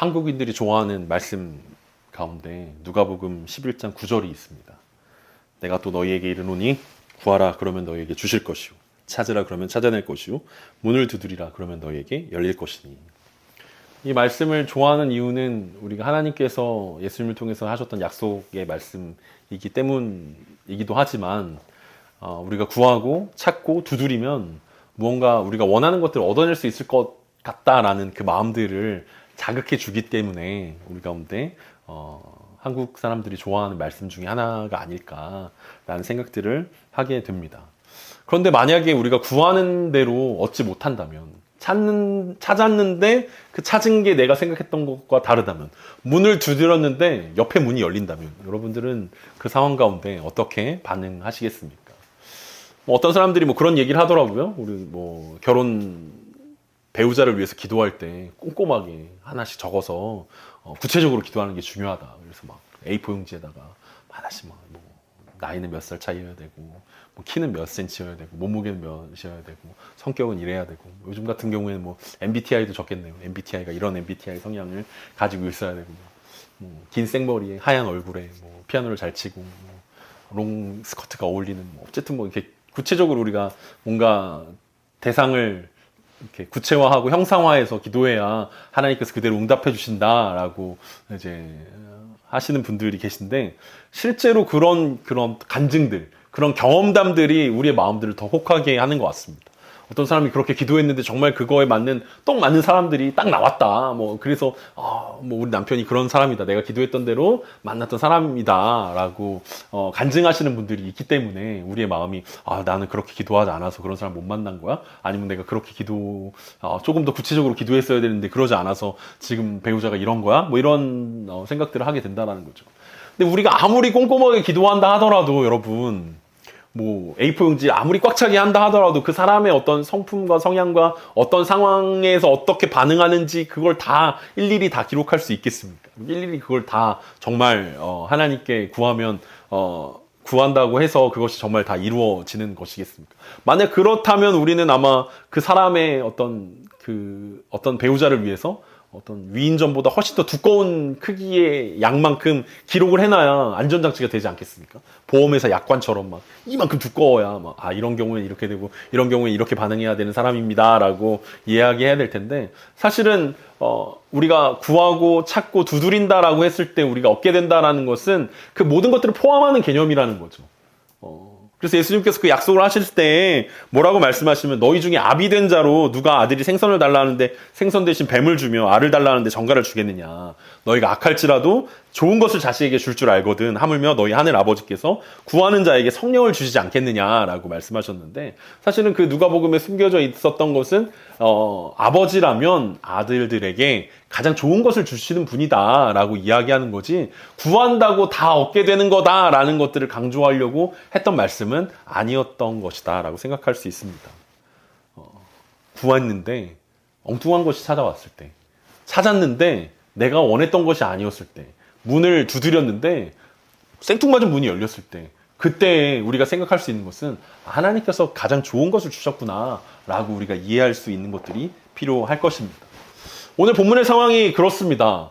한국인들이 좋아하는 말씀 가운데 누가복음 11장 9절이 있습니다. 내가 또 너희에게 이르노니 구하라 그러면 너희에게 주실 것이요 찾으라 그러면 찾아낼 것이요 문을 두드리라 그러면 너희에게 열릴 것이니. 이 말씀을 좋아하는 이유는 우리가 하나님께서 예수님을 통해서 하셨던 약속의 말씀이기 때문이기도 하지만 우리가 구하고 찾고 두드리면 무언가 우리가 원하는 것들을 얻어낼 수 있을 것 같다라는 그 마음들을 자극해 주기 때문에 우리 가운데 한국 사람들이 좋아하는 말씀 중에 하나가 아닐까라는 생각들을 하게 됩니다. 그런데 만약에 우리가 구하는 대로 얻지 못한다면, 찾았는데 그 찾은 게 내가 생각했던 것과 다르다면, 문을 두드렸는데 옆에 문이 열린다면 여러분들은 그 상황 가운데 어떻게 반응하시겠습니까? 어떤 사람들이 그런 얘기를 하더라고요. 우리 결혼 배우자를 위해서 기도할 때 꼼꼼하게 하나씩 적어서 구체적으로 기도하는 게 중요하다. 그래서 A4 용지에다가 하나씩 나이는 몇 살 차이여야 되고, 키는 몇 센치여야 되고, 몸무게는 몇이어야 되고, 성격은 이래야 되고, 요즘 같은 경우에는 MBTI도 적겠네요. MBTI가 이런 MBTI 성향을 가지고 있어야 되고, 긴 생머리에 하얀 얼굴에 피아노를 잘 치고, 롱 스커트가 어울리는, 어쨌든 이렇게 구체적으로 우리가 뭔가 대상을 이렇게 구체화하고 형상화해서 기도해야 하나님께서 그대로 응답해 주신다라고 이제 하시는 분들이 계신데, 실제로 그런 간증들, 그런 경험담들이 우리의 마음들을 더 혹하게 하는 것 같습니다. 어떤 사람이 그렇게 기도했는데 정말 그거에 딱 맞는 사람들이 딱 나왔다. 그래서 우리 남편이 그런 사람이다. 내가 기도했던 대로 만났던 사람이다. 라고 간증하시는 분들이 있기 때문에 우리의 마음이 나는 그렇게 기도하지 않아서 그런 사람 못 만난 거야? 아니면 내가 그렇게 조금 더 구체적으로 기도했어야 되는데 그러지 않아서 지금 배우자가 이런 거야? 이런 생각들을 하게 된다는 거죠. 근데 우리가 아무리 꼼꼼하게 기도한다 하더라도 여러분, A4 용지 아무리 꽉 차게 한다 하더라도 그 사람의 어떤 성품과 성향과 어떤 상황에서 어떻게 반응하는지 그걸 다 일일이 다 기록할 수 있겠습니까? 일일이 그걸 다 정말 하나님께 구하면 구한다고 해서 그것이 정말 다 이루어지는 것이겠습니까? 만약 그렇다면 우리는 아마 그 사람의 어떤 배우자를 위해서 어떤 위인전보다 훨씬 더 두꺼운 크기의 양만큼 기록을 해놔야 안전장치가 되지 않겠습니까? 보험회사 약관처럼 이만큼 두꺼워야 이런 경우엔 이렇게 되고 이런 경우엔 이렇게 반응해야 되는 사람입니다 라고 이야기해야 될 텐데, 사실은 우리가 구하고 찾고 두드린다라고 했을 때 우리가 얻게 된다라는 것은 그 모든 것들을 포함하는 개념이라는 거죠. 그래서 예수님께서 그 약속을 하실 때 뭐라고 말씀하시면, 너희 중에 아비 된 자로 누가 아들이 생선을 달라는데 생선 대신 뱀을 주며 알을 달라는데 정갈을 주겠느냐. 너희가 악할지라도 좋은 것을 자식에게 줄 줄 알거든 하물며 너희 하늘 아버지께서 구하는 자에게 성령을 주시지 않겠느냐라고 말씀하셨는데, 사실은 그 누가복음에 숨겨져 있었던 것은 아버지라면 아들들에게 가장 좋은 것을 주시는 분이다라고 이야기하는 거지, 구한다고 다 얻게 되는 거다라는 것들을 강조하려고 했던 말씀은 아니었던 것이다라고 생각할 수 있습니다. 구했는데 엉뚱한 것이 찾아왔을 때, 찾았는데 내가 원했던 것이 아니었을 때, 문을 두드렸는데 생뚱맞은 문이 열렸을 때, 그때 우리가 생각할 수 있는 것은 하나님께서 가장 좋은 것을 주셨구나 라고 우리가 이해할 수 있는 것들이 필요할 것입니다. 오늘 본문의 상황이 그렇습니다.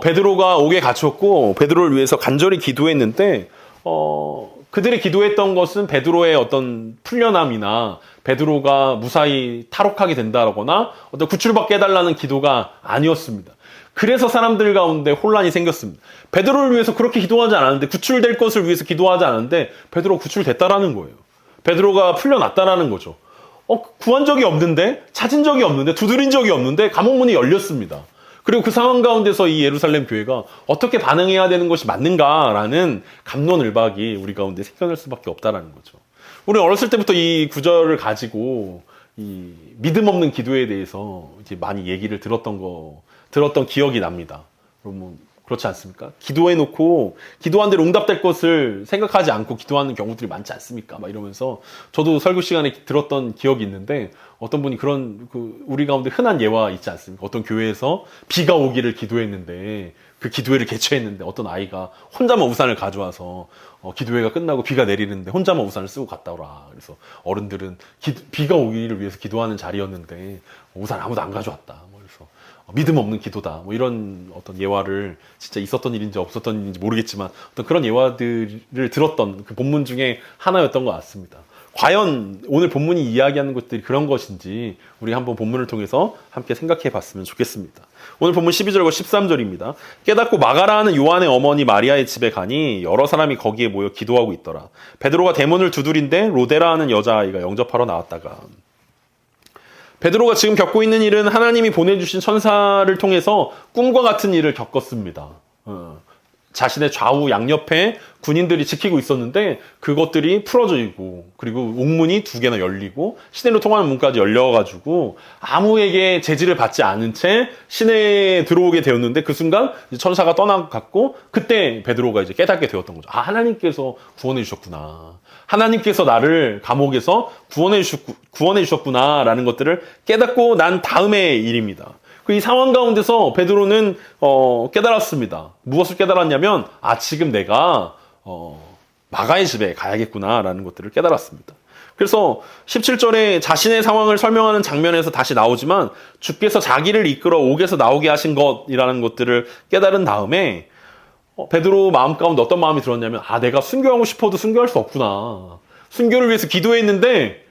베드로가 옥에 갇혔고 베드로를 위해서 간절히 기도했는데 그들이 기도했던 것은 베드로의 어떤 풀려남이나 베드로가 무사히 탈옥하게 된다거나 어떤 구출받게 해달라는 기도가 아니었습니다. 그래서 사람들 가운데 혼란이 생겼습니다. 베드로를 위해서 그렇게 기도하지 않았는데, 구출될 것을 위해서 기도하지 않았는데 베드로가 구출됐다라는 거예요. 베드로가 풀려났다라는 거죠. 구한 적이 없는데, 찾은 적이 없는데, 두드린 적이 없는데 감옥문이 열렸습니다. 그리고 그 상황 가운데서 이 예루살렘 교회가 어떻게 반응해야 되는 것이 맞는가라는 갑론을박이 우리 가운데 생겨날 수밖에 없다라는 거죠. 우리는 어렸을 때부터 이 구절을 가지고 이 믿음 없는 기도에 대해서 이제 많이 얘기를 들었던 기억이 납니다. 여러분 그렇지 않습니까? 기도해놓고 기도한 대로 응답될 것을 생각하지 않고 기도하는 경우들이 많지 않습니까? 이러면서 저도 설교 시간에 들었던 기억이 있는데, 어떤 분이 우리 가운데 흔한 예화 있지 않습니까? 어떤 교회에서 비가 오기를 기도했는데, 그 기도회를 개최했는데 어떤 아이가 혼자만 우산을 가져와서 기도회가 끝나고 비가 내리는데 혼자만 우산을 쓰고 갔다 오라. 그래서 어른들은 비가 오기를 위해서 기도하는 자리였는데 우산 아무도 안 가져왔다. 그래서 믿음 없는 기도다. 뭐 이런 어떤 예화를 진짜 있었던 일인지 없었던 일인지 모르겠지만 어떤 그런 예화들을 들었던 그 본문 중에 하나였던 것 같습니다. 과연 오늘 본문이 이야기하는 것들이 그런 것인지 우리 한번 본문을 통해서 함께 생각해 봤으면 좋겠습니다. 오늘 본문 12절과 13절입니다. 깨닫고 마가라 하는 요한의 어머니 마리아의 집에 가니 여러 사람이 거기에 모여 기도하고 있더라. 베드로가 대문을 두드린데 로데라 하는 여자아이가 영접하러 나왔다가 베드로가 지금 겪고 있는 일은 하나님이 보내주신 천사를 통해서 꿈과 같은 일을 겪었습니다. 자신의 좌우 양옆에 군인들이 지키고 있었는데 그것들이 풀어지고 그리고 옥문이 2개나 열리고 시내로 통하는 문까지 열려가지고 아무에게 제지를 받지 않은 채 시내에 들어오게 되었는데 그 순간 천사가 떠나갔고 그때 베드로가 이제 깨닫게 되었던 거죠. 아, 하나님께서 구원해 주셨구나. 하나님께서 나를 감옥에서 구원해 주셨구나라는 것들을 깨닫고 난 다음의 일입니다. 이 상황 가운데서 베드로는 깨달았습니다. 무엇을 깨달았냐면 지금 내가 마가의 집에 가야겠구나라는 것들을 깨달았습니다. 그래서 17절에 자신의 상황을 설명하는 장면에서 다시 나오지만 주께서 자기를 이끌어 옥에서 나오게 하신 것이라는 것들을 깨달은 다음에 베드로 마음 가운데 어떤 마음이 들었냐면 내가 순교하고 싶어도 순교할 수 없구나. 순교를 위해서 기도했는데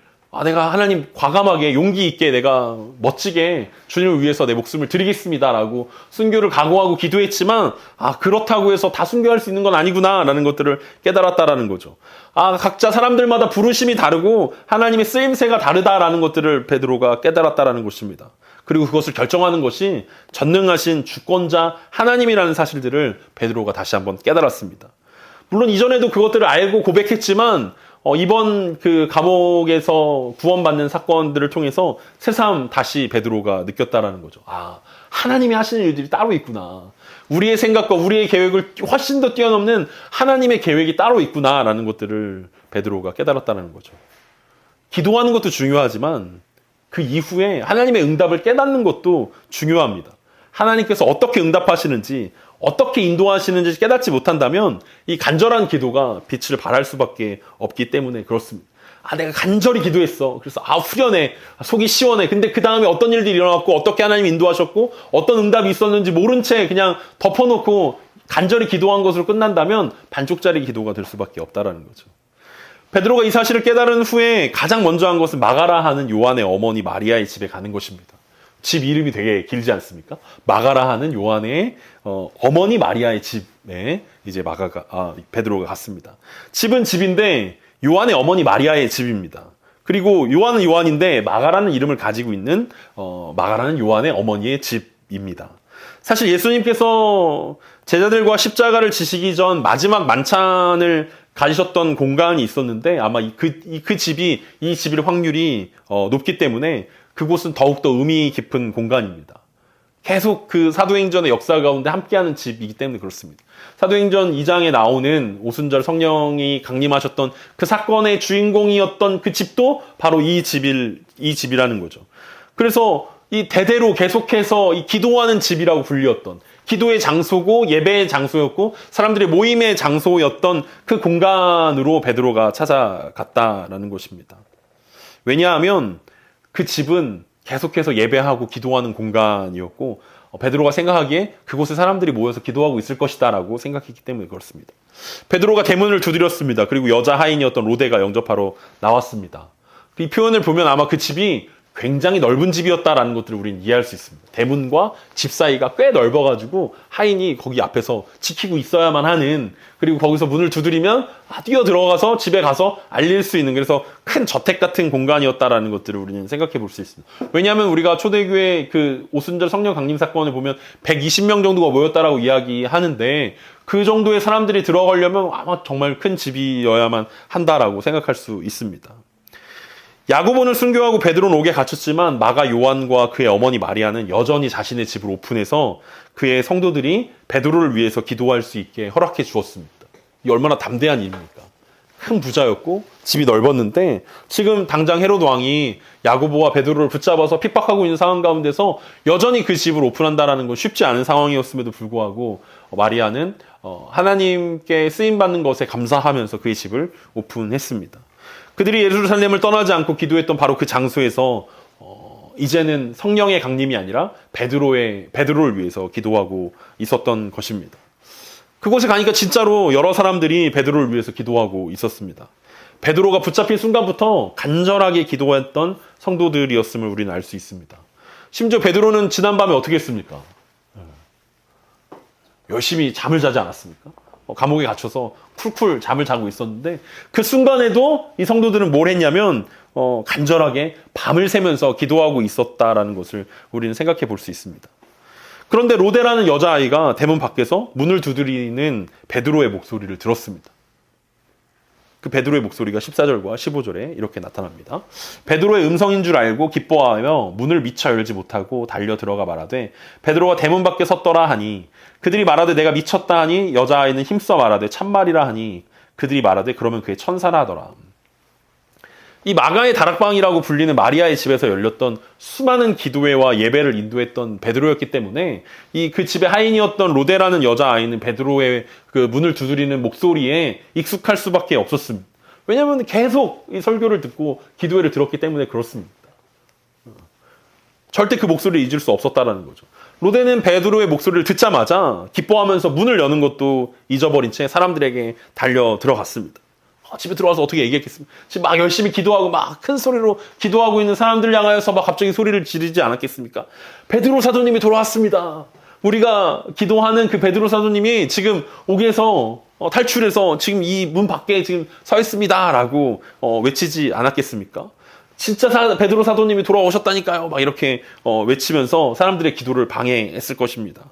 내가 하나님 과감하게 용기 있게 내가 멋지게 주님을 위해서 내 목숨을 드리겠습니다라고 순교를 각오하고 기도했지만 그렇다고 해서 다 순교할 수 있는 건 아니구나라는 것들을 깨달았다라는 거죠. 각자 사람들마다 부르심이 다르고 하나님의 쓰임새가 다르다라는 것들을 베드로가 깨달았다라는 것입니다. 그리고 그것을 결정하는 것이 전능하신 주권자 하나님이라는 사실들을 베드로가 다시 한번 깨달았습니다. 물론 이전에도 그것들을 알고 고백했지만 이번 그 감옥에서 구원받는 사건들을 통해서 새삼 다시 베드로가 느꼈다라는 거죠. 하나님이 하시는 일들이 따로 있구나. 우리의 생각과 우리의 계획을 훨씬 더 뛰어넘는 하나님의 계획이 따로 있구나라는 것들을 베드로가 깨달았다는 거죠. 기도하는 것도 중요하지만 그 이후에 하나님의 응답을 깨닫는 것도 중요합니다. 하나님께서 어떻게 응답하시는지 어떻게 인도하시는지 깨닫지 못한다면 이 간절한 기도가 빛을 발할 수밖에 없기 때문에 그렇습니다. 내가 간절히 기도했어. 그래서 후련해. 속이 시원해. 근데 그 다음에 어떤 일들이 일어났고 어떻게 하나님이 인도하셨고 어떤 응답이 있었는지 모른 채 그냥 덮어놓고 간절히 기도한 것으로 끝난다면 반쪽짜리 기도가 될 수밖에 없다라는 거죠. 베드로가 이 사실을 깨달은 후에 가장 먼저 한 것은 마가라 하는 요한의 어머니 마리아의 집에 가는 것입니다. 집 이름이 되게 길지 않습니까? 마가라 하는 요한의 어머니 마리아의 집에 이제 베드로가 갔습니다. 집은 집인데 요한의 어머니 마리아의 집입니다. 그리고 요한은 요한인데 마가라는 이름을 가지고 있는 마가라는 요한의 어머니의 집입니다. 사실 예수님께서 제자들과 십자가를 지시기 전 마지막 만찬을 가지셨던 공간이 있었는데 아마 그 집이 이 집일 확률이 높기 때문에 그곳은 더욱더 의미 깊은 공간입니다. 계속 그 사도행전의 역사 가운데 함께하는 집이기 때문에 그렇습니다. 사도행전 2장에 나오는 오순절 성령이 강림하셨던 그 사건의 주인공이었던 그 집도 바로 이 집이라는 거죠. 그래서 이 대대로 계속해서 이 기도하는 집이라고 불리었던 기도의 장소고 예배의 장소였고 사람들의 모임의 장소였던 그 공간으로 베드로가 찾아갔다라는 것입니다. 왜냐하면 그 집은 계속해서 예배하고 기도하는 공간이었고 베드로가 생각하기에 그곳에 사람들이 모여서 기도하고 있을 것이다 라고 생각했기 때문에 그렇습니다. 베드로가 대문을 두드렸습니다. 그리고 여자 하인이었던 로데가 영접하러 나왔습니다. 이 표현을 보면 아마 그 집이 굉장히 넓은 집이었다라는 것들을 우리는 이해할 수 있습니다. 대문과 집 사이가 꽤 넓어가지고 하인이 거기 앞에서 지키고 있어야만 하는, 그리고 거기서 문을 두드리면 뛰어 들어가서 집에 가서 알릴 수 있는, 그래서 큰 저택 같은 공간이었다라는 것들을 우리는 생각해 볼 수 있습니다. 왜냐하면 우리가 초대교회 그 오순절 성령 강림 사건을 보면 120명 정도가 모였다라고 이야기하는데 그 정도의 사람들이 들어가려면 아마 정말 큰 집이어야만 한다라고 생각할 수 있습니다. 야고보는 순교하고 베드로는 옥에 갇혔지만 마가 요한과 그의 어머니 마리아는 여전히 자신의 집을 오픈해서 그의 성도들이 베드로를 위해서 기도할 수 있게 허락해 주었습니다. 이 얼마나 담대한 일입니까? 큰 부자였고 집이 넓었는데 지금 당장 헤롯 왕이 야고보와 베드로를 붙잡아서 핍박하고 있는 상황 가운데서 여전히 그 집을 오픈한다는 건 쉽지 않은 상황이었음에도 불구하고 마리아는 하나님께 쓰임받는 것에 감사하면서 그의 집을 오픈했습니다. 그들이 예루살렘을 떠나지 않고 기도했던 바로 그 장소에서 이제는 성령의 강림이 아니라 베드로를 위해서 기도하고 있었던 것입니다. 그곳에 가니까 진짜로 여러 사람들이 베드로를 위해서 기도하고 있었습니다. 베드로가 붙잡힌 순간부터 간절하게 기도했던 성도들이었음을 우리는 알 수 있습니다. 심지어 베드로는 지난밤에 어떻게 했습니까? 열심히 잠을 자지 않았습니까? 감옥에 갇혀서 쿨쿨 잠을 자고 있었는데 그 순간에도 이 성도들은 뭘 했냐면 간절하게 밤을 새면서 기도하고 있었다라는 것을 우리는 생각해 볼 수 있습니다. 그런데 로데라는 여자아이가 대문 밖에서 문을 두드리는 베드로의 목소리를 들었습니다. 그 베드로의 목소리가 14절과 15절에 이렇게 나타납니다. 베드로의 음성인 줄 알고 기뻐하며 문을 미처 열지 못하고 달려 들어가 말하되 베드로가 대문 밖에 섰더라 하니 그들이 말하되 내가 미쳤다 하니 여자아이는 힘써 말하되 참말이라 하니 그들이 말하되 그러면 그의 천사라 하더라. 이 마가의 다락방이라고 불리는 마리아의 집에서 열렸던 수많은 기도회와 예배를 인도했던 베드로였기 때문에 그 집의 하인이었던 로데라는 여자아이는 베드로의 그 문을 두드리는 목소리에 익숙할 수밖에 없었습니다. 왜냐하면 계속 이 설교를 듣고 기도회를 들었기 때문에 그렇습니다. 절대 그 목소리를 잊을 수 없었다라는 거죠. 로데는 베드로의 목소리를 듣자마자 기뻐하면서 문을 여는 것도 잊어버린 채 사람들에게 달려 들어갔습니다. 집에 들어와서 어떻게 얘기했겠습니까? 지금 막 열심히 기도하고 막 큰 소리로 기도하고 있는 사람들 향하여서 막 갑자기 소리를 지르지 않았겠습니까? 베드로 사도님이 돌아왔습니다. 우리가 기도하는 그 베드로 사도님이 지금 옥에서 탈출해서 지금 이 문 밖에 지금 서 있습니다라고 외치지 않았겠습니까? 진짜 베드로 사도님이 돌아오셨다니까요. 막 이렇게 외치면서 사람들의 기도를 방해했을 것입니다.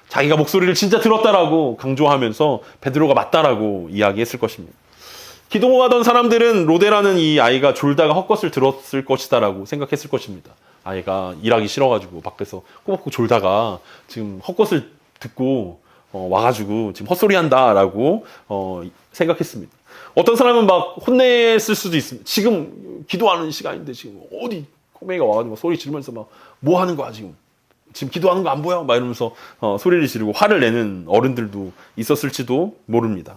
자기가 목소리를 진짜 들었다라고 강조하면서 베드로가 맞다라고 이야기했을 것입니다. 기도하던 사람들은 로데라는 이 아이가 졸다가 헛것을 들었을 것이다라고 생각했을 것입니다. 아이가 일하기 싫어가지고 밖에서 꼬박꼬박 졸다가 지금 헛것을 듣고 와가지고 지금 헛소리 한다라고 생각했습니다. 어떤 사람은 막 혼냈을 수도 있습니다. 지금 기도하는 시간인데 지금 어디 꼬맹이가 와가지고 소리 지르면서 막 뭐 하는 거야 지금 기도하는 거 안 보여? 막 이러면서 소리를 지르고 화를 내는 어른들도 있었을지도 모릅니다.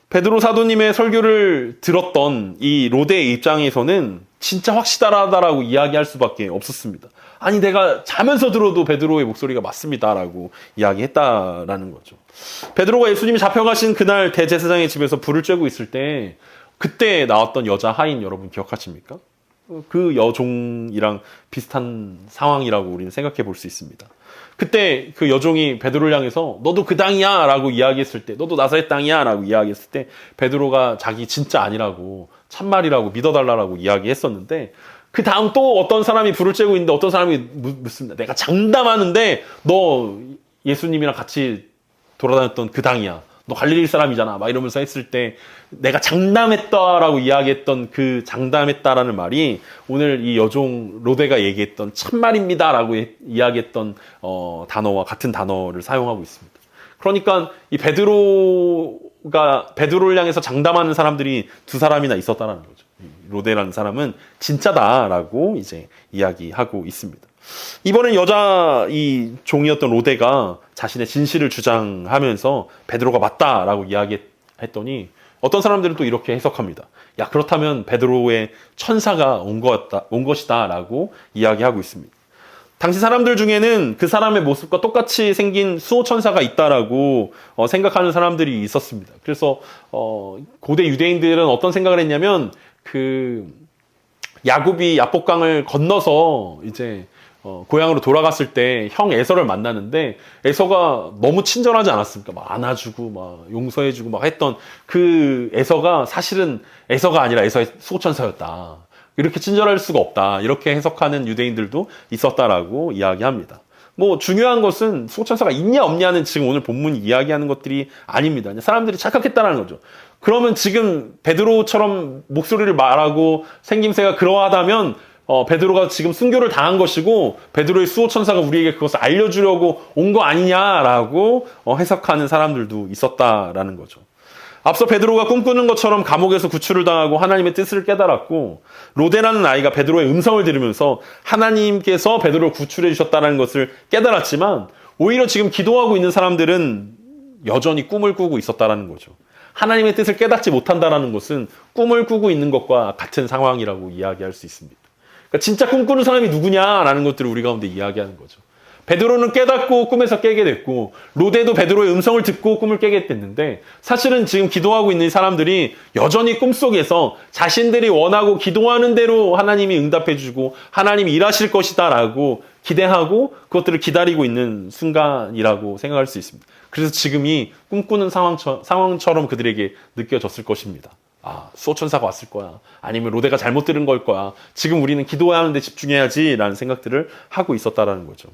베드로 사도님의 설교를 들었던 이 로데의 입장에서는 진짜 확실하다라고 이야기할 수밖에 없었습니다. 아니 내가 자면서 들어도 베드로의 목소리가 맞습니다라고 이야기했다라는 거죠. 베드로가 예수님이 잡혀가신 그날 대제사장의 집에서 불을 쬐고 있을 때 그때 나왔던 여자 하인 여러분 기억하십니까? 그 여종이랑 비슷한 상황이라고 우리는 생각해 볼 수 있습니다. 그때 그 여종이 베드로를 향해서 너도 그 땅이야 라고 이야기했을 때 너도 나사렛 땅이야 라고 이야기했을 때 베드로가 자기 진짜 아니라고 참말이라고 믿어달라고 이야기했었는데 그 다음 또 어떤 사람이 불을 쬐고 있는데 어떤 사람이 묻습니다. 내가 장담하는데 너 예수님이랑 같이 돌아다녔던 그 땅이야. 너 갈릴리 사람이잖아. 막 이러면서 했을 때 내가 장담했다라고 이야기했던 그 장담했다라는 말이 오늘 이 여종 로데가 얘기했던 참말입니다라고 이야기했던 단어와 같은 단어를 사용하고 있습니다. 그러니까 이 베드로를 향해서 장담하는 사람들이 두 사람이나 있었다라는 거죠. 로데라는 사람은 진짜다라고 이제 이야기하고 있습니다. 이번엔 이 종이었던 로데가 자신의 진실을 주장하면서 베드로가 맞다라고 이야기했더니 어떤 사람들은 또 이렇게 해석합니다. 야, 그렇다면 베드로의 천사가 온 것이다라고 이야기하고 있습니다. 당시 사람들 중에는 그 사람의 모습과 똑같이 생긴 수호천사가 있다라고 생각하는 사람들이 있었습니다. 그래서 고대 유대인들은 어떤 생각을 했냐면 그 야곱이 야복강을 건너서 이제 고향으로 돌아갔을 때 형 에서를 만나는데 에서가 너무 친절하지 않았습니까? 막 안아주고 막 용서해주고 막 했던 그 에서가 사실은 에서가 아니라 에서의 수호천사였다. 이렇게 친절할 수가 없다. 이렇게 해석하는 유대인들도 있었다라고 이야기합니다. 뭐 중요한 것은 수호천사가 있냐 없냐는 지금 오늘 본문이 이야기하는 것들이 아닙니다. 사람들이 착각했다는 거죠. 그러면 지금 베드로처럼 목소리를 말하고 생김새가 그러하다면 베드로가 지금 순교를 당한 것이고 베드로의 수호천사가 우리에게 그것을 알려주려고 온 거 아니냐라고 해석하는 사람들도 있었다라는 거죠. 앞서 베드로가 꿈꾸는 것처럼 감옥에서 구출을 당하고 하나님의 뜻을 깨달았고 로데라는 아이가 베드로의 음성을 들으면서 하나님께서 베드로를 구출해 주셨다는 것을 깨달았지만 오히려 지금 기도하고 있는 사람들은 여전히 꿈을 꾸고 있었다는 거죠. 하나님의 뜻을 깨닫지 못한다는 것은 꿈을 꾸고 있는 것과 같은 상황이라고 이야기할 수 있습니다. 그러니까 진짜 꿈꾸는 사람이 누구냐라는 것들을 우리 가운데 이야기하는 거죠. 베드로는 깨닫고 꿈에서 깨게 됐고 로데도 베드로의 음성을 듣고 꿈을 깨게 됐는데 사실은 지금 기도하고 있는 사람들이 여전히 꿈속에서 자신들이 원하고 기도하는 대로 하나님이 응답해 주고 하나님이 일하실 것이다 라고 기대하고 그것들을 기다리고 있는 순간이라고 생각할 수 있습니다. 그래서 지금이 꿈꾸는 상황처럼 그들에게 느껴졌을 것입니다. 아, 수호천사가 왔을 거야. 아니면 로데가 잘못 들은 걸 거야. 지금 우리는 기도하는 데 집중해야지 라는 생각들을 하고 있었다라는 거죠.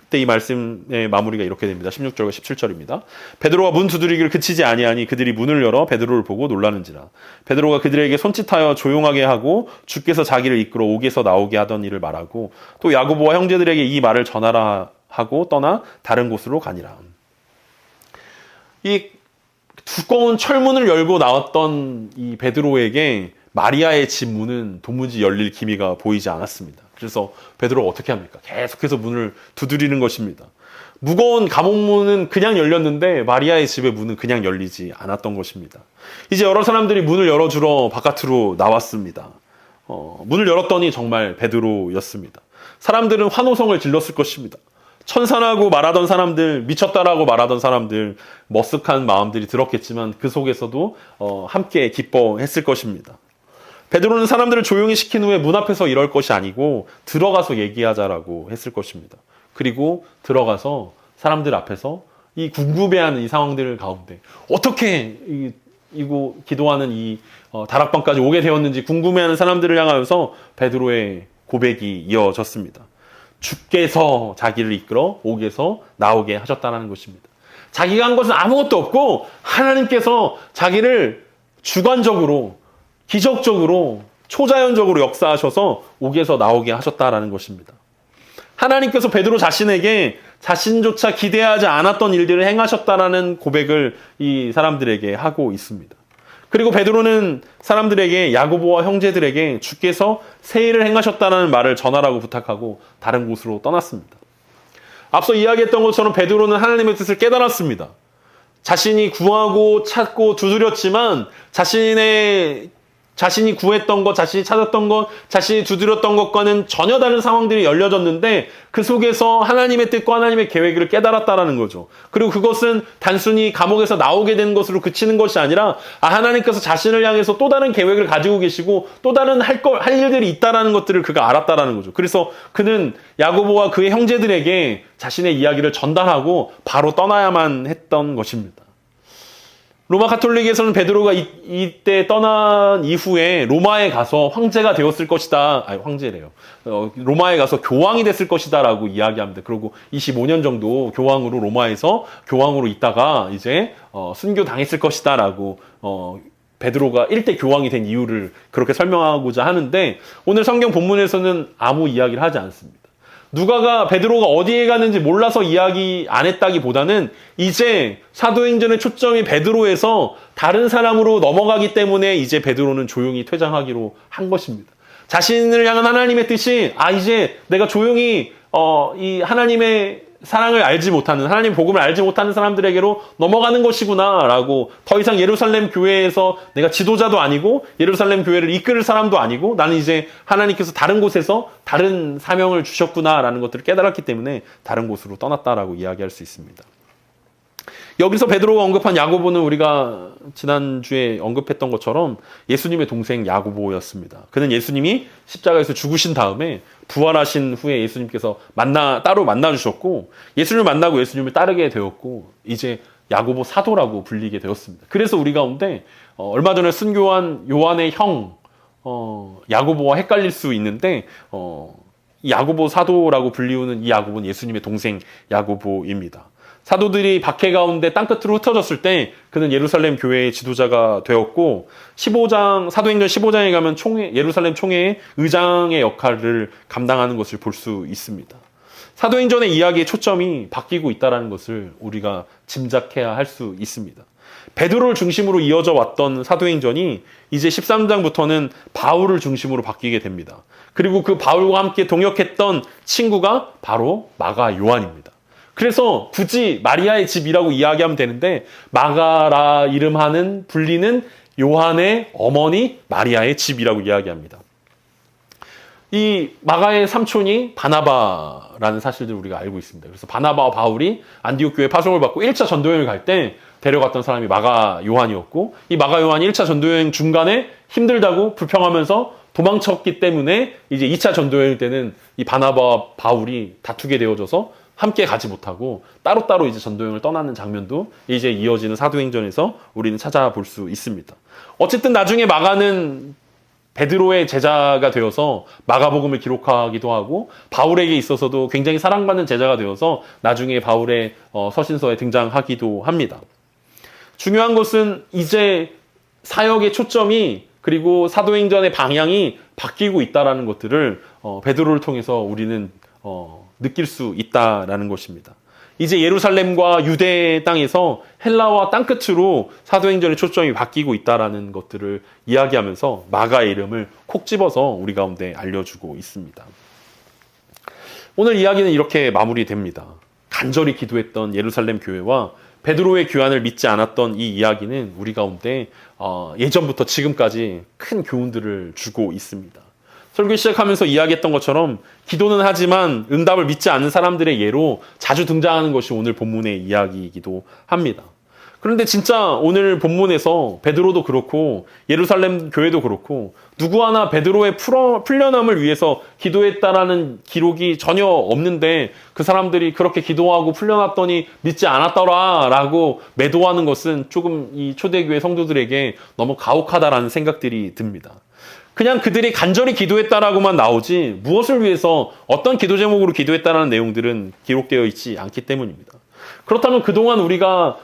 그때 이 말씀의 마무리가 이렇게 됩니다. 16절과 17절입니다. 베드로가 문 두드리기를 그치지 아니하니 그들이 문을 열어 베드로를 보고 놀라는지라. 베드로가 그들에게 손짓하여 조용하게 하고 주께서 자기를 이끌어 옥에서 나오게 하던 일을 말하고 또 야고보와 형제들에게 이 말을 전하라 하고 떠나 다른 곳으로 가니라. 이 두꺼운 철문을 열고 나왔던 이 베드로에게 마리아의 집 문은 도무지 열릴 기미가 보이지 않았습니다. 그래서 베드로가 어떻게 합니까? 계속해서 문을 두드리는 것입니다. 무거운 감옥문은 그냥 열렸는데 마리아의 집의 문은 그냥 열리지 않았던 것입니다. 이제 여러 사람들이 문을 열어주러 바깥으로 나왔습니다. 문을 열었더니 정말 베드로였습니다. 사람들은 환호성을 질렀을 것입니다. 천사라고 말하던 사람들, 미쳤다라고 말하던 사람들, 머쓱한 마음들이 들었겠지만 그 속에서도 함께 기뻐했을 것입니다. 베드로는 사람들을 조용히 시킨 후에 문 앞에서 이럴 것이 아니고 들어가서 얘기하자라고 했을 것입니다. 그리고 들어가서 사람들 앞에서 이 궁금해하는 이 상황들 가운데 어떻게 기도하는 이 다락방까지 오게 되었는지 궁금해하는 사람들을 향하여서 베드로의 고백이 이어졌습니다. 주께서 자기를 이끌어 옥에서 나오게 하셨다는 것입니다. 자기가 한 것은 아무것도 없고 하나님께서 자기를 주관적으로 기적적으로 초자연적으로 역사하셔서 옥에서 나오게 하셨다라는 것입니다. 하나님께서 베드로 자신에게 자신조차 기대하지 않았던 일들을 행하셨다라는 고백을 이 사람들에게 하고 있습니다. 그리고 베드로는 사람들에게 야고보와 형제들에게 주께서 새 일을 행하셨다는 말을 전하라고 부탁하고 다른 곳으로 떠났습니다. 앞서 이야기했던 것처럼 베드로는 하나님의 뜻을 깨달았습니다. 자신이 구하고 찾고 두드렸지만 자신이 구했던 것, 자신이 찾았던 것, 자신이 두드렸던 것과는 전혀 다른 상황들이 열려졌는데 그 속에서 하나님의 뜻과 하나님의 계획을 깨달았다라는 거죠. 그리고 그것은 단순히 감옥에서 나오게 된 것으로 그치는 것이 아니라 하나님께서 자신을 향해서 또 다른 계획을 가지고 계시고 또 다른 할 일들이 있다라는 것들을 그가 알았다라는 거죠. 그래서 그는 야고보와 그의 형제들에게 자신의 이야기를 전달하고 바로 떠나야만 했던 것입니다. 로마 가톨릭에서는 베드로가 이때 떠난 이후에 로마에 가서 황제가 되었을 것이다. 아니, 황제래요. 로마에 가서 교황이 됐을 것이다 라고 이야기합니다. 그리고 25년 정도 로마에서 교황으로 있다가 이제 순교당했을 것이다 라고 베드로가 1대 교황이 된 이유를 그렇게 설명하고자 하는데 오늘 성경 본문에서는 아무 이야기를 하지 않습니다. 누가가 베드로가 어디에 가는지 몰라서 이야기 안 했다기보다는 이제 사도행전의 초점이 베드로에서 다른 사람으로 넘어가기 때문에 이제 베드로는 조용히 퇴장하기로 한 것입니다. 자신을 향한 하나님의 뜻이 이제 내가 조용히 이 하나님의 사랑을 알지 못하는 하나님의 복음을 알지 못하는 사람들에게로 넘어가는 것이구나 라고 더 이상 예루살렘 교회에서 내가 지도자도 아니고 예루살렘 교회를 이끌 사람도 아니고 나는 이제 하나님께서 다른 곳에서 다른 사명을 주셨구나 라는 것들을 깨달았기 때문에 다른 곳으로 떠났다라고 이야기할 수 있습니다. 여기서 베드로가 언급한 야고보는 우리가 지난주에 언급했던 것처럼 예수님의 동생 야고보였습니다. 그는 예수님이 십자가에서 죽으신 다음에 부활하신 후에 예수님께서 따로 만나주셨고 예수님을 만나고 예수님을 따르게 되었고 이제 야고보 사도라고 불리게 되었습니다. 그래서 우리 가운데 얼마 전에 순교한 요한의 형 야고보와 헷갈릴 수 있는데 야고보 사도라고 불리우는 이 야고보는 예수님의 동생 야고보입니다. 사도들이 박해 가운데 땅끝으로 흩어졌을 때 그는 예루살렘 교회의 지도자가 되었고 사도행전 15장에 가면 예루살렘 총회의 의장의 역할을 감당하는 것을 볼 수 있습니다. 사도행전의 이야기의 초점이 바뀌고 있다는 것을 우리가 짐작해야 할 수 있습니다. 베드로를 중심으로 이어져 왔던 사도행전이 이제 13장부터는 바울을 중심으로 바뀌게 됩니다. 그리고 그 바울과 함께 동역했던 친구가 바로 마가 요한입니다. 그래서 굳이 마리아의 집이라고 이야기하면 되는데 마가라 이름하는 불리는 요한의 어머니 마리아의 집이라고 이야기합니다. 이 마가의 삼촌이 바나바라는 사실들을 우리가 알고 있습니다. 그래서 바나바와 바울이 안디옥 교회 파송을 받고 1차 전도여행을 갈 때 데려갔던 사람이 마가 요한이었고, 이 마가 요한이 1차 전도여행 중간에 힘들다고 불평하면서 도망쳤기 때문에 이제 2차 전도여행 때는 이 바나바와 바울이 다투게 되어져서 함께 가지 못하고 따로따로 이제 전도여행을 떠나는 장면도 이제 이어지는 사도행전에서 우리는 찾아볼 수 있습니다. 어쨌든 나중에 마가는 베드로의 제자가 되어서 마가복음을 기록하기도 하고, 바울에게 있어서도 굉장히 사랑받는 제자가 되어서 나중에 바울의 서신서에 등장하기도 합니다. 중요한 것은 이제 사역의 초점이, 그리고 사도행전의 방향이 바뀌고 있다는 것들을 베드로를 통해서 우리는 느낄 수 있다라는 것입니다. 이제 예루살렘과 유대 땅에서 헬라와 땅끝으로 사도행전의 초점이 바뀌고 있다는 것들을 이야기하면서 마가의 이름을 콕 집어서 우리 가운데 알려주고 있습니다. 오늘 이야기는 이렇게 마무리됩니다. 간절히 기도했던 예루살렘 교회와 베드로의 귀환을 믿지 않았던 이 이야기는 우리 가운데 예전부터 지금까지 큰 교훈들을 주고 있습니다. 설교 시작하면서 이야기했던 것처럼 기도는 하지만 응답을 믿지 않는 사람들의 예로 자주 등장하는 것이 오늘 본문의 이야기이기도 합니다. 그런데 진짜 오늘 본문에서 베드로도 그렇고 예루살렘 교회도 그렇고 누구 하나 베드로의 풀려남을 위해서 기도했다라는 기록이 전혀 없는데, 그 사람들이 그렇게 기도하고 풀려났더니 믿지 않았더라라고 매도하는 것은 조금 이 초대교회 성도들에게 너무 가혹하다라는 생각들이 듭니다. 그냥 그들이 간절히 기도했다라고만 나오지 무엇을 위해서 어떤 기도 제목으로 기도했다라는 내용들은 기록되어 있지 않기 때문입니다. 그렇다면 그동안 우리가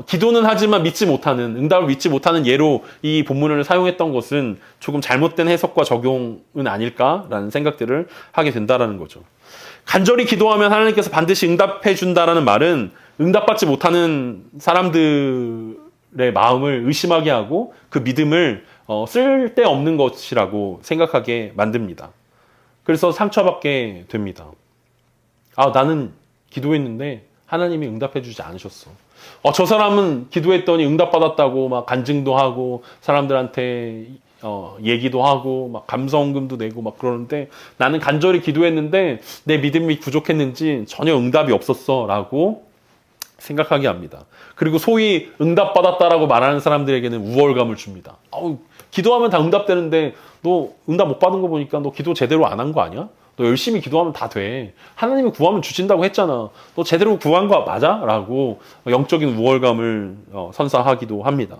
기도는 하지만 믿지 못하는, 응답을 믿지 못하는 예로 이 본문을 사용했던 것은 조금 잘못된 해석과 적용은 아닐까라는 생각들을 하게 된다라는 거죠. 간절히 기도하면 하나님께서 반드시 응답해 준다라는 말은 응답받지 못하는 사람들의 마음을 의심하게 하고 그 믿음을 쓸데없는 것이라고 생각하게 만듭니다. 그래서 상처받게 됩니다. 나는 기도했는데 하나님이 응답해 주지 않으셨어. 저 사람은 기도했더니 응답받았다고 막 간증도 하고 사람들한테 얘기도 하고 막 감사원금도 내고 막 그러는데, 나는 간절히 기도했는데 내 믿음이 부족했는지 전혀 응답이 없었어 라고 생각하게 합니다. 그리고 소위 응답받았다라고 말하는 사람들에게는 우월감을 줍니다. 기도하면 다 응답되는데 너 응답 못 받은 거 보니까 너 기도 제대로 안 한 거 아니야? 너 열심히 기도하면 다 돼. 하나님이 구하면 주신다고 했잖아. 너 제대로 구한 거 맞아? 라고 영적인 우월감을 선사하기도 합니다.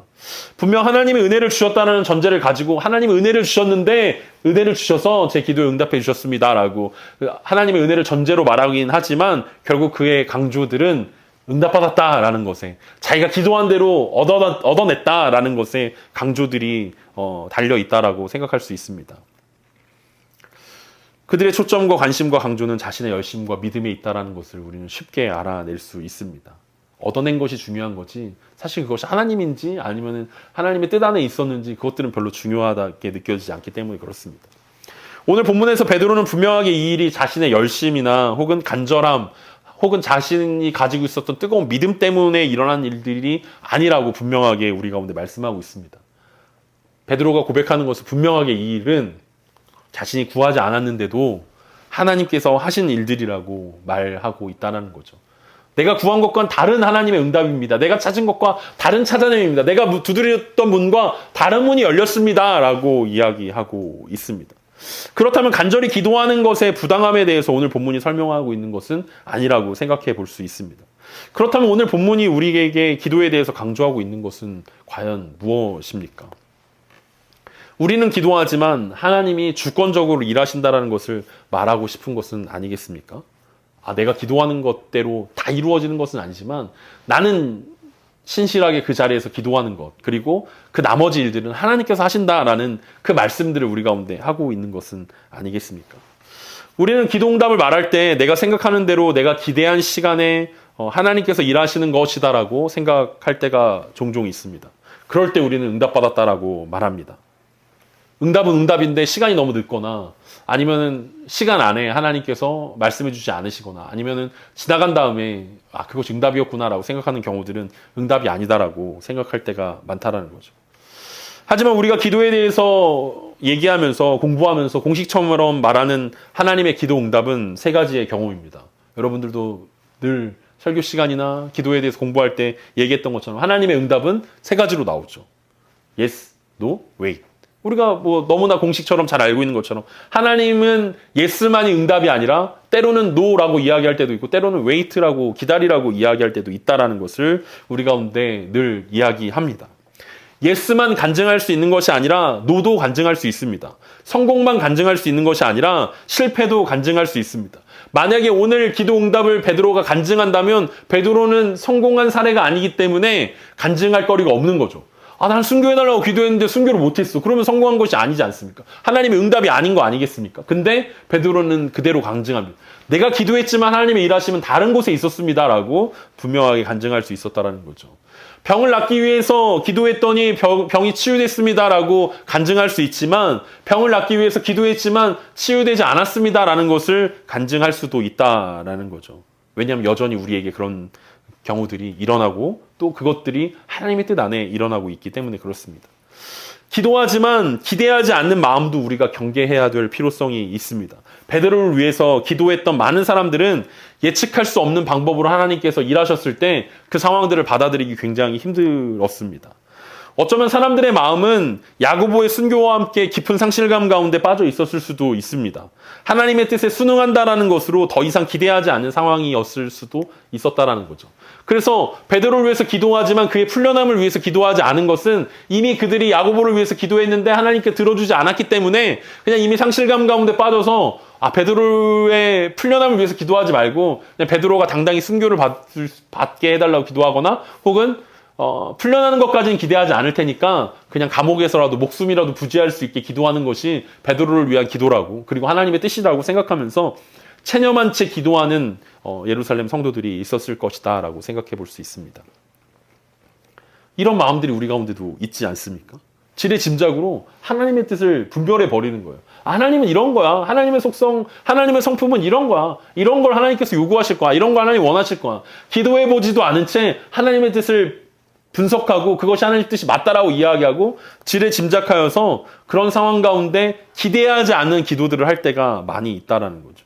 분명 하나님이 은혜를 주셨다는 전제를 가지고 하나님이 은혜를 주셨는데 은혜를 주셔서 제 기도에 응답해 주셨습니다 라고 하나님의 은혜를 전제로 말하긴 하지만, 결국 그의 강조들은 응답받았다라는 것에, 자기가 기도한 대로 얻어냈다라는 것에 강조들이 달려있다라고 생각할 수 있습니다. 그들의 초점과 관심과 강조는 자신의 열심과 믿음에 있다라는 것을 우리는 쉽게 알아낼 수 있습니다. 얻어낸 것이 중요한 거지, 사실 그것이 하나님인지 아니면 하나님의 뜻 안에 있었는지 그것들은 별로 중요하게 느껴지지 않기 때문에 그렇습니다. 오늘 본문에서 베드로는 분명하게 이 일이 자신의 열심이나 혹은 간절함 혹은 자신이 가지고 있었던 뜨거운 믿음 때문에 일어난 일들이 아니라고 분명하게 우리 가운데 말씀하고 있습니다. 베드로가 고백하는 것은 분명하게 이 일은 자신이 구하지 않았는데도 하나님께서 하신 일들이라고 말하고 있다는 거죠. 내가 구한 것과는 다른 하나님의 응답입니다. 내가 찾은 것과 다른 찾아냄입니다. 내가 두드렸던 문과 다른 문이 열렸습니다 라고 이야기하고 있습니다. 그렇다면 간절히 기도하는 것의 부당함에 대해서 오늘 본문이 설명하고 있는 것은 아니라고 생각해 볼 수 있습니다. 그렇다면 오늘 본문이 우리에게 기도에 대해서 강조하고 있는 것은 과연 무엇입니까? 우리는 기도하지만 하나님이 주권적으로 일하신다라는 것을 말하고 싶은 것은 아니겠습니까? 내가 기도하는 것대로 다 이루어지는 것은 아니지만 나는 신실하게 그 자리에서 기도하는 것, 그리고 그 나머지 일들은 하나님께서 하신다라는 그 말씀들을 우리 가운데 하고 있는 것은 아니겠습니까? 우리는 기도응답을 말할 때 내가 생각하는 대로 내가 기대한 시간에 하나님께서 일하시는 것이다라고 생각할 때가 종종 있습니다. 그럴 때 우리는 응답받았다라고 말합니다. 응답은 응답인데 시간이 너무 늦거나, 아니면은 시간 안에 하나님께서 말씀해 주지 않으시거나, 아니면은 지나간 다음에 그것이 응답이었구나라고 생각하는 경우들은 응답이 아니다라고 생각할 때가 많다라는 거죠. 하지만 우리가 기도에 대해서 얘기하면서 공부하면서 공식처럼 말하는 하나님의 기도 응답은 세 가지의 경우입니다. 여러분들도 늘 설교 시간이나 기도에 대해서 공부할 때 얘기했던 것처럼 하나님의 응답은 세 가지로 나오죠. Yes, No, Wait. 우리가 뭐 너무나 공식처럼 잘 알고 있는 것처럼 하나님은 Yes만이 응답이 아니라 때로는 No라고 이야기할 때도 있고 때로는 Wait라고 기다리라고 이야기할 때도 있다라는 것을 우리 가운데 늘 이야기합니다. Yes만 간증할 수 있는 것이 아니라 No도 간증할 수 있습니다. 성공만 간증할 수 있는 것이 아니라 실패도 간증할 수 있습니다. 만약에 오늘 기도 응답을 베드로가 간증한다면 베드로는 성공한 사례가 아니기 때문에 간증할 거리가 없는 거죠. 난 순교해달라고 기도했는데 순교를 못했어. 그러면 성공한 것이 아니지 않습니까? 하나님의 응답이 아닌 거 아니겠습니까? 근데 베드로는 그대로 간증합니다. 내가 기도했지만 하나님의 일하심은 다른 곳에 있었습니다라고 분명하게 간증할 수 있었다라는 거죠. 병을 낫기 위해서 기도했더니 병이 치유됐습니다라고 간증할 수 있지만 병을 낫기 위해서 기도했지만 치유되지 않았습니다라는 것을 간증할 수도 있다라는 거죠. 왜냐하면 여전히 우리에게 그런 경우들이 일어나고 또 그것들이 하나님의 뜻 안에 일어나고 있기 때문에 그렇습니다. 기도하지만 기대하지 않는 마음도 우리가 경계해야 될 필요성이 있습니다. 베드로를 위해서 기도했던 많은 사람들은 예측할 수 없는 방법으로 하나님께서 일하셨을 때 그 상황들을 받아들이기 굉장히 힘들었습니다. 어쩌면 사람들의 마음은 야고보의 순교와 함께 깊은 상실감 가운데 빠져 있었을 수도 있습니다. 하나님의 뜻에 순응한다라는 것으로 더 이상 기대하지 않는 상황이었을 수도 있었다라는 거죠. 그래서 베드로를 위해서 기도하지만 그의 풀려남을 위해서 기도하지 않은 것은 이미 그들이 야고보를 위해서 기도했는데 하나님께 들어주지 않았기 때문에 그냥 이미 상실감 가운데 빠져서 베드로의 풀려남을 위해서 기도하지 말고 그냥 베드로가 당당히 순교를 받게 해달라고 기도하거나 혹은 풀려나는 것까지는 기대하지 않을 테니까 그냥 감옥에서라도 목숨이라도 부지할 수 있게 기도하는 것이 베드로를 위한 기도라고 그리고 하나님의 뜻이라고 생각하면서 체념한 채 기도하는 예루살렘 성도들이 있었을 것이다 라고 생각해 볼 수 있습니다. 이런 마음들이 우리 가운데도 있지 않습니까? 지레짐작으로 하나님의 뜻을 분별해 버리는 거예요. 하나님은 이런 거야. 하나님의 속성, 하나님의 성품은 이런 거야. 이런 걸 하나님께서 요구하실 거야. 이런 걸 하나님 원하실 거야. 기도해 보지도 않은 채 하나님의 뜻을 분석하고 그것이 하나님의 뜻이 맞다라고 이야기하고 지레짐작하여서 그런 상황 가운데 기대하지 않는 기도들을 할 때가 많이 있다라는 거죠.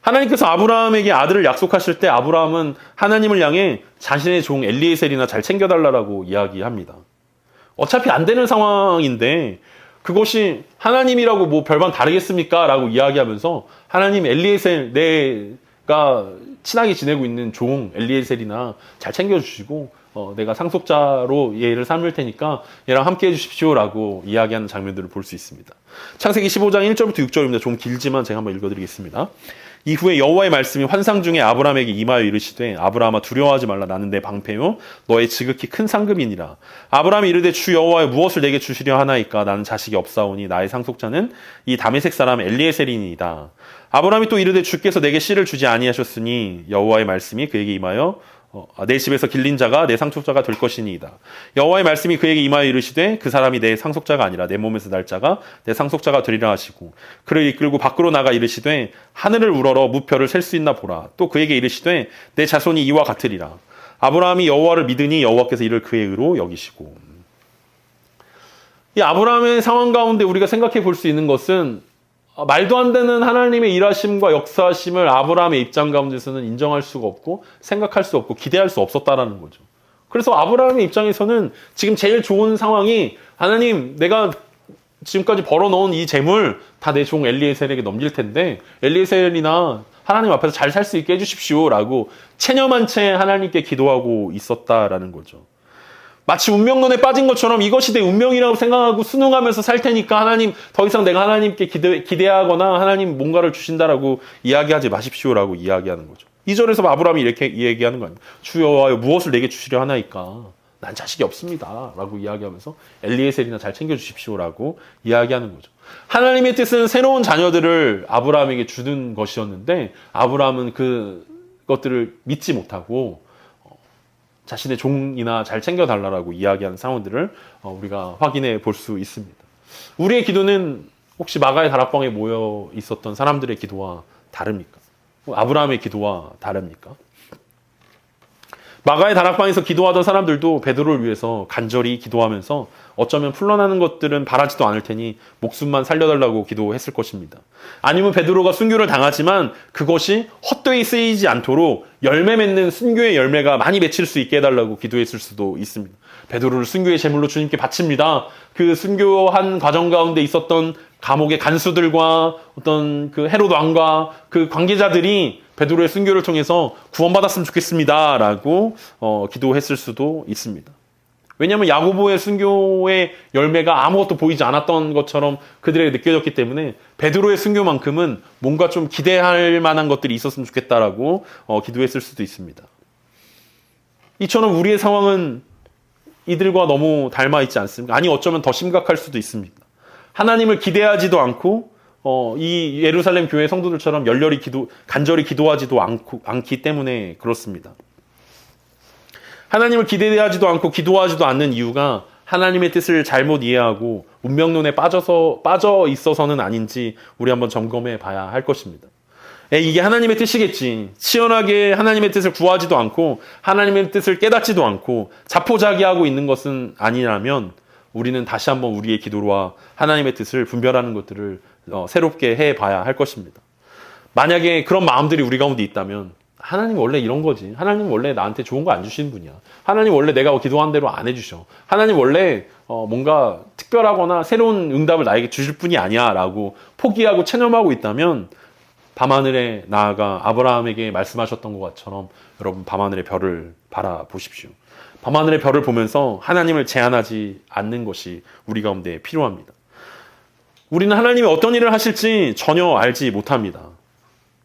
하나님께서 아브라함에게 아들을 약속하실 때 아브라함은 하나님을 향해 자신의 종 엘리에셀이나 잘 챙겨달라고 이야기합니다. 어차피 안 되는 상황인데 그것이 하나님이라고 뭐 별반 다르겠습니까? 라고 이야기하면서 하나님 엘리에셀 내가 친하게 지내고 있는 종 엘리에셀이나 잘 챙겨주시고 내가 상속자로 얘를 삼을 테니까 얘랑 함께 해주십시오 라고 이야기하는 장면들을 볼 수 있습니다. 창세기 15장 1절부터 6절입니다. 좀 길지만 제가 한번 읽어드리겠습니다. 이후에 여호와의 말씀이 환상 중에 아브라함에게 임하여 이르시되 아브라함아 두려워하지 말라 나는 내 방패요 너의 지극히 큰 상급이니라. 아브라함이 이르되 주 여호와여 무엇을 내게 주시려 하나이까 나는 자식이 없사오니 나의 상속자는 이 다메섹 사람 엘리에셀이니이다. 아브라함이 또 이르되 주께서 내게 씨를 주지 아니하셨으니 여호와의 말씀이 그에게 임하여 내 집에서 길린 자가 내 상속자가 될 것이니이다. 여호와의 말씀이 그에게 임하여 이르시되 그 사람이 내 상속자가 아니라 내 몸에서 날 자가 내 상속자가 되리라 하시고 그를 이끌고 밖으로 나가 이르시되 하늘을 우러러 무표를 셀 수 있나 보라. 또 그에게 이르시되 내 자손이 이와 같으리라. 아브라함이 여호와를 믿으니 여호와께서 이를 그의 의로 여기시고. 이 아브라함의 상황 가운데 우리가 생각해 볼 수 있는 것은 말도 안 되는 하나님의 일하심과 역사하심을 아브라함의 입장 가운데서는 인정할 수가 없고 생각할 수 없고 기대할 수 없었다라는 거죠. 그래서 아브라함의 입장에서는 지금 제일 좋은 상황이 하나님 내가 지금까지 벌어놓은 이 재물 다 내 종 엘리에셀에게 넘길 텐데 엘리에셀이나 하나님 앞에서 잘 살 수 있게 해주십시오 라고 체념한 채 하나님께 기도하고 있었다라는 거죠. 마치 운명론에 빠진 것처럼 이것이 내 운명이라고 생각하고 순응하면서 살 테니까 하나님 더 이상 내가 하나님께 기대하거나 하나님 뭔가를 주신다라고 이야기하지 마십시오라고 이야기하는 거죠. 2절에서 아브라함이 이렇게 얘기하는 거 아닙니까? 주 여호와여 무엇을 내게 주시려 하나이까 난 자식이 없습니다 라고 이야기하면서 엘리에셀이나 잘 챙겨주십시오라고 이야기하는 거죠. 하나님의 뜻은 새로운 자녀들을 아브라함에게 주는 것이었는데 아브라함은 그것들을 믿지 못하고 자신의 종이나 잘 챙겨달라고 이야기하는 상황들을 우리가 확인해 볼 수 있습니다. 우리의 기도는 혹시 마가의 다락방에 모여 있었던 사람들의 기도와 다릅니까? 아브라함의 기도와 다릅니까? 마가의 다락방에서 기도하던 사람들도 베드로를 위해서 간절히 기도하면서 어쩌면 풀러나는 것들은 바라지도 않을 테니 목숨만 살려달라고 기도했을 것입니다. 아니면 베드로가 순교를 당하지만 그것이 헛되이 쓰이지 않도록 열매 맺는 순교의 열매가 많이 맺힐 수 있게 해달라고 기도했을 수도 있습니다. 베드로를 순교의 제물로 주님께 바칩니다. 그 순교한 과정 가운데 있었던 감옥의 간수들과 어떤 그 헤롯 왕과 그 관계자들이 베드로의 순교를 통해서 구원받았으면 좋겠습니다라고 기도했을 수도 있습니다. 왜냐하면 야고보의 순교의 열매가 아무것도 보이지 않았던 것처럼 그들에게 느껴졌기 때문에 베드로의 순교만큼은 뭔가 좀 기대할 만한 것들이 있었으면 좋겠다라고 기도했을 수도 있습니다. 이처럼 우리의 상황은 이들과 너무 닮아 있지 않습니까? 아니 어쩌면 더 심각할 수도 있습니다. 하나님을 기대하지도 않고 이 예루살렘 교회 성도들처럼 간절히 기도하지도 않기 때문에 그렇습니다. 하나님을 기대하지도 않고 기도하지도 않는 이유가 하나님의 뜻을 잘못 이해하고 운명론에 빠져 있어서는 아닌지 우리 한번 점검해 봐야 할 것입니다. 이게 하나님의 뜻이겠지. 치열하게 하나님의 뜻을 구하지도 않고 하나님의 뜻을 깨닫지도 않고 자포자기하고 있는 것은 아니라면 우리는 다시 한번 우리의 기도와 하나님의 뜻을 분별하는 것들을 새롭게 해봐야 할 것입니다. 만약에 그런 마음들이 우리 가운데 있다면 하나님 원래 이런 거지. 하나님 원래 나한테 좋은 거 안 주시는 분이야. 하나님 원래 내가 기도한 대로 안 해주셔. 하나님 원래 뭔가 특별하거나 새로운 응답을 나에게 주실 분이 아니야 라고 포기하고 체념하고 있다면 밤하늘에 나아가 아브라함에게 말씀하셨던 것처럼 여러분 밤하늘의 별을 바라보십시오. 밤하늘의 별을 보면서 하나님을 제한하지 않는 것이 우리 가운데 필요합니다. 우리는 하나님이 어떤 일을 하실지 전혀 알지 못합니다.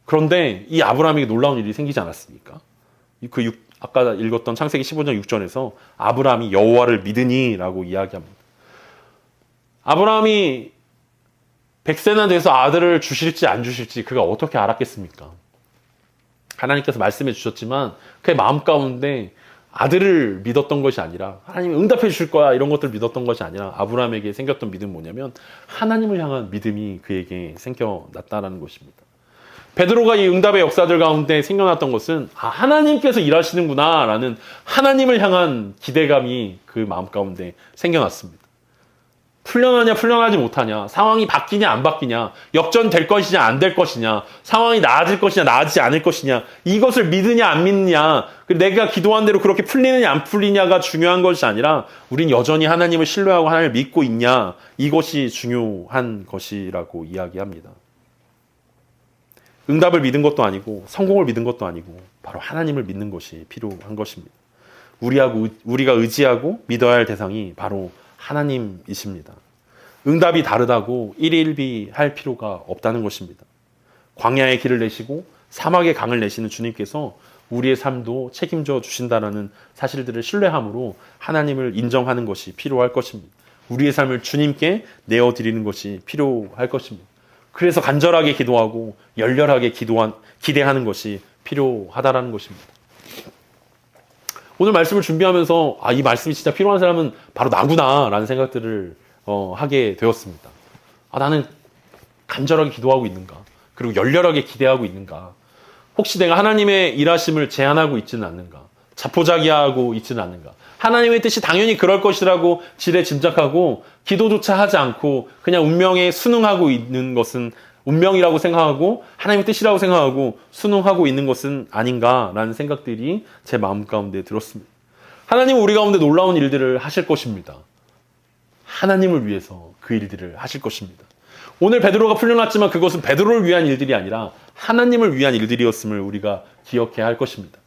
그런데 이 아브라함에게 놀라운 일이 생기지 않았습니까? 아까 읽었던 창세기 15장 6절에서 아브라함이 여호와를 믿으니라고 이야기합니다. 아브라함이 100세나 돼서 아들을 주실지 안 주실지 그가 어떻게 알았겠습니까? 하나님께서 말씀해 주셨지만 그의 마음 가운데 아들을 믿었던 것이 아니라 하나님이 응답해 주실 거야 이런 것들을 믿었던 것이 아니라 아브라함에게 생겼던 믿음은 뭐냐면 하나님을 향한 믿음이 그에게 생겨났다는 것입니다. 베드로가 이 응답의 역사들 가운데 생겨났던 것은 하나님께서 일하시는구나 라는 하나님을 향한 기대감이 그 마음 가운데 생겨났습니다. 풀려나냐 풀려나지 못하냐, 상황이 바뀌냐 안 바뀌냐, 역전될 것이냐 안 될 것이냐, 상황이 나아질 것이냐 나아지지 않을 것이냐, 이것을 믿으냐 안 믿느냐, 내가 기도한 대로 그렇게 풀리느냐 안 풀리냐가 중요한 것이 아니라 우린 여전히 하나님을 신뢰하고 하나님을 믿고 있냐, 이것이 중요한 것이라고 이야기합니다. 응답을 믿은 것도 아니고 성공을 믿은 것도 아니고 바로 하나님을 믿는 것이 필요한 것입니다. 우리가 의지하고 믿어야 할 대상이 바로 하나님이십니다. 응답이 다르다고 일일비할 필요가 없다는 것입니다. 광야의 길을 내시고 사막의 강을 내시는 주님께서 우리의 삶도 책임져 주신다는 사실들을 신뢰함으로 하나님을 인정하는 것이 필요할 것입니다. 우리의 삶을 주님께 내어드리는 것이 필요할 것입니다. 그래서 간절하게 기도하고 열렬하게 기대하는 것이 필요하다라는 것입니다. 오늘 말씀을 준비하면서 이 말씀이 진짜 필요한 사람은 바로 나구나 라는 생각들을 하게 되었습니다. 나는 간절하게 기도하고 있는가? 그리고 열렬하게 기대하고 있는가? 혹시 내가 하나님의 일하심을 제한하고 있지는 않는가? 자포자기하고 있지는 않는가? 하나님의 뜻이 당연히 그럴 것이라고 지레 짐작하고 기도조차 하지 않고 그냥 운명에 순응하고 있는 것은 운명이라고 생각하고 하나님의 뜻이라고 생각하고 순응하고 있는 것은 아닌가라는 생각들이 제 마음 가운데 들었습니다. 하나님은 우리 가운데 놀라운 일들을 하실 것입니다. 하나님을 위해서 그 일들을 하실 것입니다. 오늘 베드로가 풀려났지만 그것은 베드로를 위한 일들이 아니라 하나님을 위한 일들이었음을 우리가 기억해야 할 것입니다.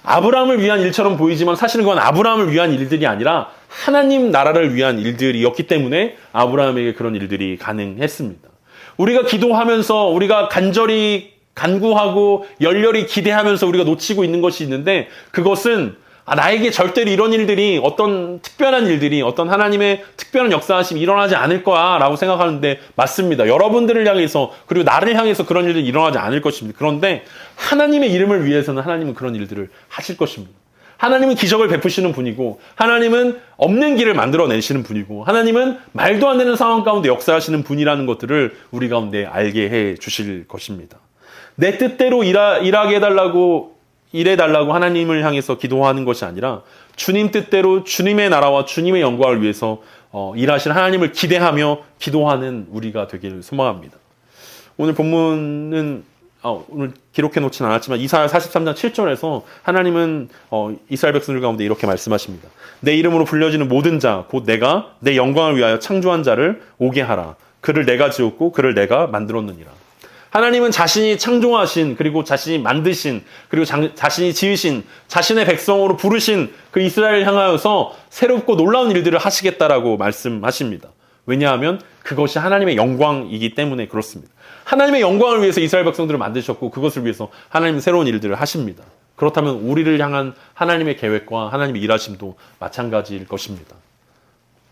아브라함을 위한 일처럼 보이지만 사실은 그건 아브라함을 위한 일들이 아니라 하나님 나라를 위한 일들이었기 때문에 아브라함에게 그런 일들이 가능했습니다. 우리가 기도하면서 우리가 간절히 간구하고 열렬히 기대하면서 우리가 놓치고 있는 것이 있는데 그것은 나에게 절대로 이런 일들이 어떤 특별한 일들이 어떤 하나님의 특별한 역사하심이 일어나지 않을 거야 라고 생각하는데 맞습니다. 여러분들을 향해서 그리고 나를 향해서 그런 일들이 일어나지 않을 것입니다. 그런데 하나님의 이름을 위해서는 하나님은 그런 일들을 하실 것입니다. 하나님은 기적을 베푸시는 분이고 하나님은 없는 길을 만들어내시는 분이고 하나님은 말도 안 되는 상황 가운데 역사하시는 분이라는 것들을 우리 가운데 알게 해 주실 것입니다. 내 뜻대로 일하게 해달라고 일해달라고 하나님을 향해서 기도하는 것이 아니라 주님 뜻대로 주님의 나라와 주님의 영광을 위해서 일하실 하나님을 기대하며 기도하는 우리가 되기를 소망합니다. 오늘 본문은 오늘 기록해 놓진 않았지만 이사야 43장 7절에서 하나님은 이스라엘 백성들 가운데 이렇게 말씀하십니다. 내 이름으로 불려지는 모든 자 곧 내가 내 영광을 위하여 창조한 자를 오게 하라. 그를 내가 지었고 그를 내가 만들었느니라. 하나님은 자신이 창조하신 그리고 자신이 만드신 그리고 자신이 지으신 자신의 백성으로 부르신 그 이스라엘을 향하여서 새롭고 놀라운 일들을 하시겠다라고 말씀하십니다. 왜냐하면 그것이 하나님의 영광이기 때문에 그렇습니다. 하나님의 영광을 위해서 이스라엘 백성들을 만드셨고 그것을 위해서 하나님은 새로운 일들을 하십니다. 그렇다면 우리를 향한 하나님의 계획과 하나님의 일하심도 마찬가지일 것입니다.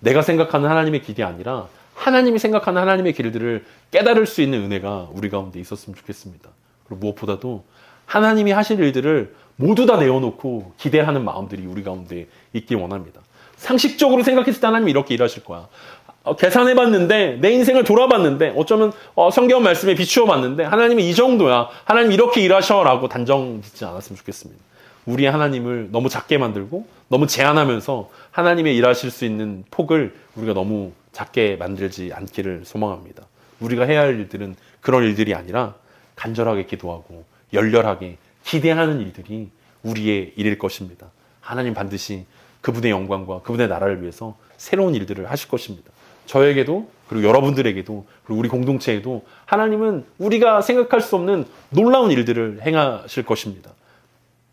내가 생각하는 하나님의 길이 아니라 하나님이 생각하는 하나님의 길들을 깨달을 수 있는 은혜가 우리 가운데 있었으면 좋겠습니다. 그리고 무엇보다도 하나님이 하실 일들을 모두 다 내어놓고 기대하는 마음들이 우리 가운데 있길 원합니다. 상식적으로 생각했을 때 하나님이 이렇게 일하실 거야. 계산해봤는데 내 인생을 돌아봤는데 어쩌면 성경 말씀에 비추어봤는데 하나님이 이 정도야. 하나님 이렇게 일하셔라고 단정 짓지 않았으면 좋겠습니다. 우리의 하나님을 너무 작게 만들고 너무 제한하면서 하나님의 일하실 수 있는 폭을 우리가 너무 작게 만들지 않기를 소망합니다. 우리가 해야 할 일들은 그런 일들이 아니라 간절하게 기도하고 열렬하게 기대하는 일들이 우리의 일일 것입니다. 하나님 반드시 그분의 영광과 그분의 나라를 위해서 새로운 일들을 하실 것입니다. 저에게도 그리고 여러분들에게도 그리고 우리 공동체에도 하나님은 우리가 생각할 수 없는 놀라운 일들을 행하실 것입니다.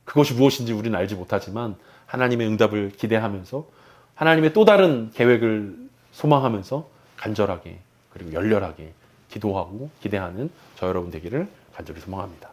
그것이 무엇인지 우리는 알지 못하지만 하나님의 응답을 기대하면서 하나님의 또 다른 계획을 소망하면서 간절하게 그리고 열렬하게 기도하고 기대하는 저 여러분 되기를 간절히 소망합니다.